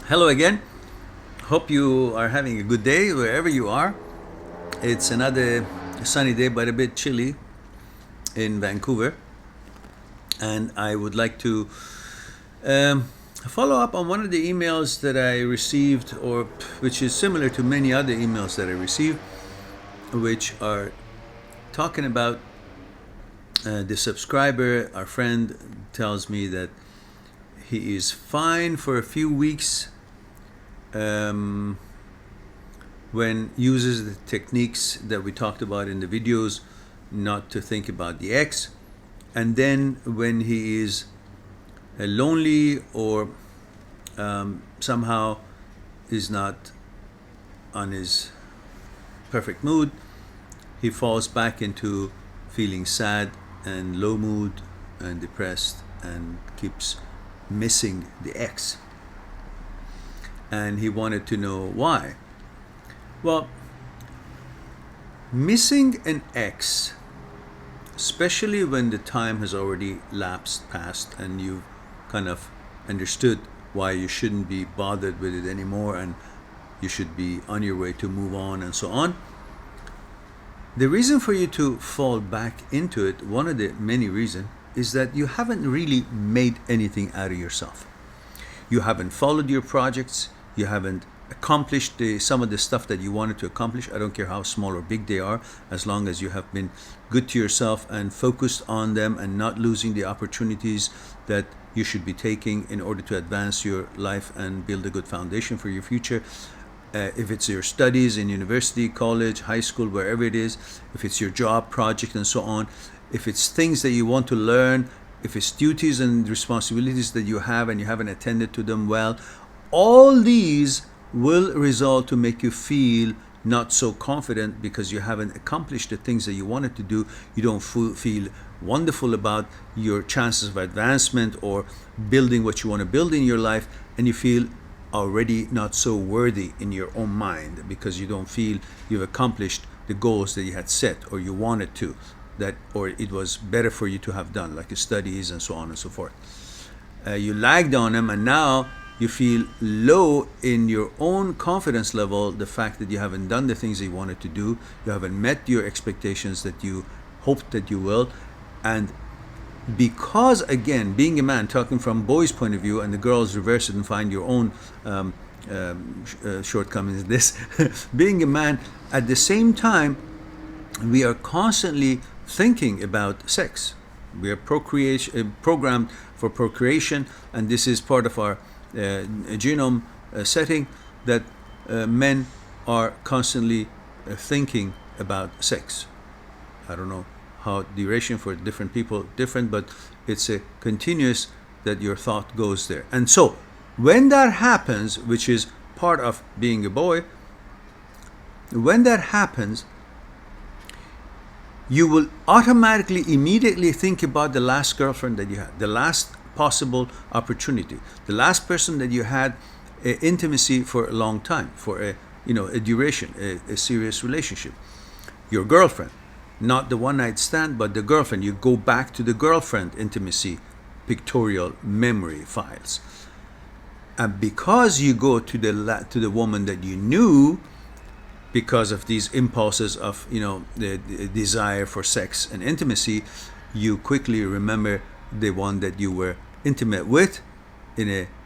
Hello again. Hope you are having a good day wherever you are. It's another sunny day, but a bit chilly in Vancouver. And I would like to um, follow up on one of the emails that I received, or which is similar to many other emails that I received, which are talking about the subscriber. Our friend tells me that he is fine for a few weeks when uses the techniques that we talked about in the videos, not to think about the ex, and then when he is lonely or somehow is not on his perfect mood, he falls back into feeling sad and low mood and depressed and keeps missing the ex. And he wanted to know why. Well, missing an ex, especially when the time has already lapsed past and you've kind of understood why you shouldn't be bothered with it anymore and you should be on your way to move on and so on. The reason for you to fall back into it, one of the many reasons, is that you haven't really made anything out of yourself. You haven't followed your projects. You haven't accomplished some of the stuff that you wanted to accomplish. I don't care how small or big they are, as long as you have been good to yourself and focused on them and not losing the opportunities that you should be taking in order to advance your life and build a good foundation for your future. If it's your studies in university, college, high school, wherever it is, if it's your job, project, and so on, if it's things that you want to learn, if it's duties and responsibilities that you have and you haven't attended to them well, all these will result to make you feel not so confident because you haven't accomplished the things that you wanted to do. You don't feel wonderful about your chances of advancement or building what you want to build in your life, and you feel already not so worthy in your own mind because you don't feel you've accomplished the goals that you had set or you wanted to, that or it was better for you to have done, like your studies and so on and so forth. You lagged on them, and now you feel low in your own confidence level, the fact that you haven't done the things that you wanted to do, you haven't met your expectations that you hoped that you will. And because, again, being a man, talking from boys' point of view, and the girls reverse it and find your own shortcomings in this, being a man, at the same time, we are constantly thinking about sex. We are programmed for procreation, and this is part of our genome setting, that men are constantly thinking about sex. I don't know how duration for different people different, but it's a continuous that your thought goes there. And so when that happens, which is part of being a boy, when that happens, you will automatically immediately think about the last girlfriend that you had, the last possible opportunity, the last person that you had intimacy for a long time, for a duration, a serious relationship. Your girlfriend, not the one-night stand, but the girlfriend. You go back to the girlfriend intimacy pictorial memory files, and because you go to the woman that you knew, because of these impulses of the desire for sex and intimacy, you quickly remember the one that you were intimate with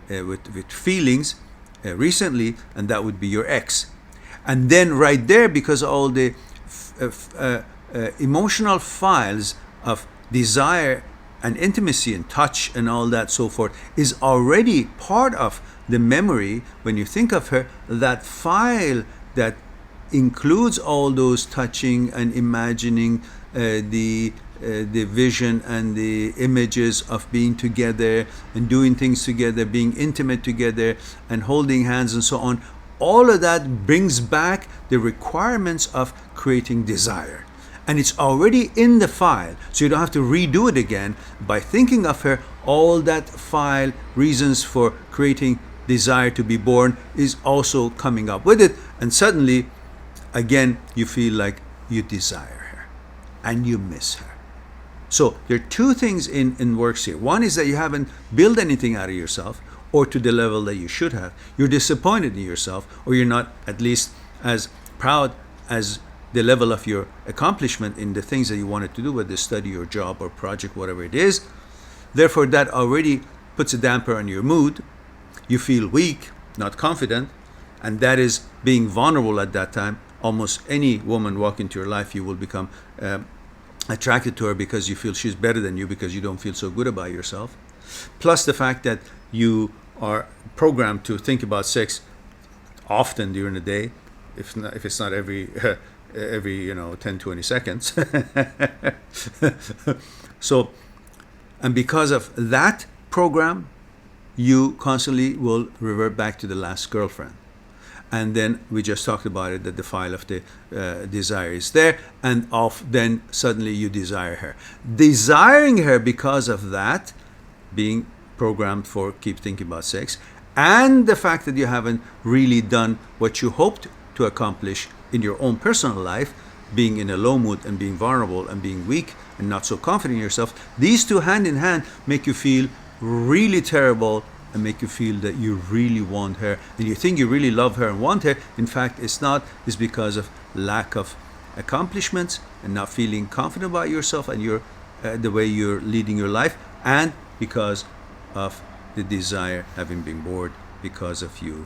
with feelings recently, and that would be your ex. And then right there, because all the emotional files of desire and intimacy and touch and all that so forth is already part of the memory. When you think of her, that file that includes all those touching and imagining, the vision and the images of being together and doing things together, being intimate together and holding hands and so on, all of that brings back the requirements of creating desire. And it's already in the file, so you don't have to redo it again. By thinking of her, all that file, reasons for creating desire to be born, is also coming up with it. And suddenly, again, you feel like you desire her and you miss her. So there are two things in works here. One is that you haven't built anything out of yourself, or to the level that you should have. You're disappointed in yourself, or you're not at least as proud as the level of your accomplishment in the things that you wanted to do, whether study or job or project, whatever it is. Therefore, that already puts a damper on your mood. You feel weak, not confident, and that is being vulnerable at that time. Almost any woman walk into your life, you will become attracted to her because you feel she's better than you, because you don't feel so good about yourself. Plus the fact that you are programmed to think about sex often during the day, if it's not every 10-20 seconds. So, and because of that program, you constantly will revert back to the last girlfriend. And then we just talked about it, that the file of the desire is there, and then suddenly you desire her. Desiring her because of that, being programmed for keep thinking about sex, and the fact that you haven't really done what you hoped to accomplish in your own personal life, being in a low mood and being vulnerable and being weak and not so confident in yourself, these two hand in hand make you feel really terrible and make you feel that you really want her, and you think you really love her and want her. In fact, it's not. It's because of lack of accomplishments and not feeling confident about yourself and your the way you're leading your life, and because of the desire having been bored because of you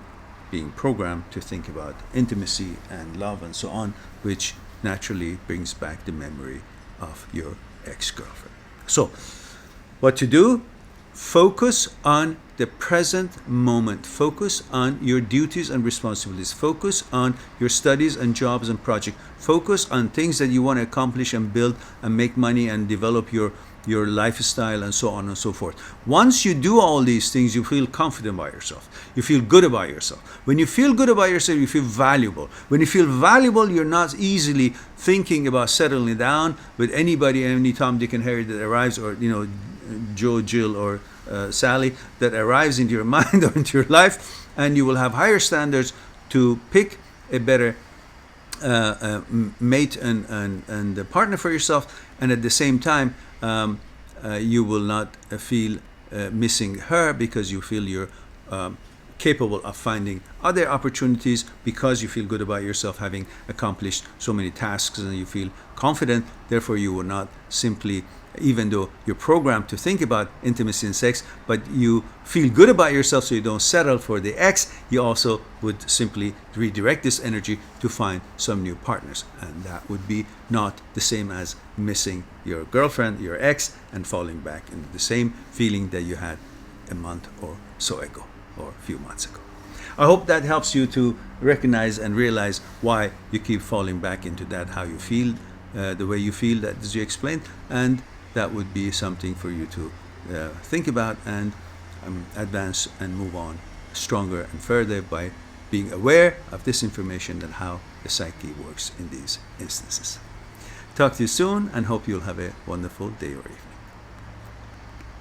being programmed to think about intimacy and love and so on, which naturally brings back the memory of your ex-girlfriend. So, what to do? Focus on the present moment. Focus on your duties and responsibilities. Focus on your studies and jobs and projects. Focus on things that you want to accomplish and build and make money and develop your lifestyle and so on and so forth. Once you do all these things, you feel confident about yourself. You feel good about yourself. When you feel good about yourself, you feel valuable. When you feel valuable, you're not easily thinking about settling down with anybody, any Tom, Dick, and Harry that arrives, or Joe, Jill, or Sally that arrives into your mind or into your life, and you will have higher standards to pick a better mate and a partner for yourself, and at the same time you will not feel missing her, because you feel you're capable of finding other opportunities, because you feel good about yourself having accomplished so many tasks, and you feel confident. Therefore, you will not simply, even though you're programmed to think about intimacy and sex, but you feel good about yourself, so you don't settle for the ex, you also would simply redirect this energy to find some new partners. And that would be not the same as missing your girlfriend, your ex, and falling back into the same feeling that you had a month or so ago, or a few months ago. I hope that helps you to recognize and realize why you keep falling back into that, how you feel, the way you feel, that as you explained, and that would be something for you to think about and advance and move on stronger and further by being aware of this information and how the psyche works in these instances. Talk to you soon, and hope you'll have a wonderful day or evening.